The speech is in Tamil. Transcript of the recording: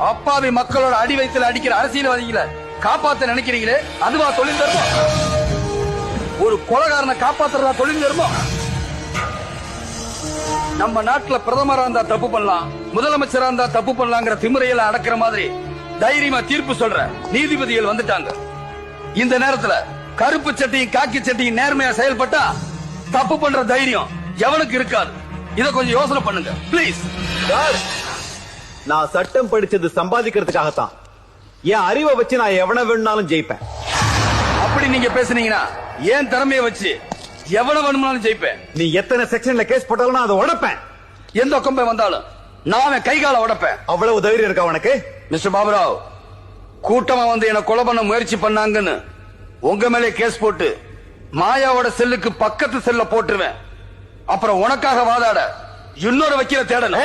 அப்பாவி மக்களோட அடி வயித்துல அடிக்கிற அரசியல்வாதிகளை காப்பாத்த நினைக்கிறீங்களே, அதுவா தொழில் தர்மம்? ஒரு கொலைகாரனை காப்பாத்துறதா தொழில் தர்மம்? நம்ம நாட்டுல பிரதமரா இருந்தா தப்பு பண்ணலாம், முதலமைச்சரா இருந்தா தப்பு பண்ணலாங்கிற திமிரையில அடக்குற மாதிரி தைரியமா தீர்ப்பு சொல்ற நீதிபதிகள் வந்துட்டாங்க. இந்த நேரத்துல கருப்பு சட்டையும் காக்கி சட்டையும் நேர்மையா செயல்பட்டா தப்பு பண்ற தைரியம் எவனுக்கு இருக்காது. இத கொஞ்சம் யோசனை பண்ணுங்க பிளீஸ். நான் சட்டம் படிச்சது சம்பாதிக்கிறதுக்காகத்தான். என் அறிவை வச்சு நான் எவனை வேணும்னாலும் ஜெயிப்பேன். அப்படி நீங்க பேசுனீங்கன்னா ஏன் திறமைய வச்சு எவன வேணும்னாலும் ஜெயிப்பேன். நீ எத்தனை செக்ஷன்ல கேஸ் போட்டாலும் நான் அதை உடைப்பேன். எந்த கொம்பை வந்தாலும் நான் கைகால உடைப்பேன். அவ்வளவு தைரியம் இருக்கா உனக்கு? மிஸ்டர் பாபுராவ், கூட்டமா வந்து என்ன கொலை பண்ண முயற்சி பண்ணாங்கன்னு உங்க மேலே கேஸ் போட்டு மாயாவோட செல்லுக்கு பக்கத்து செல்ல போட்டுருவேன். அப்புறம் உனக்காக வாதாட இன்னொரு வக்கீல தேடணும்.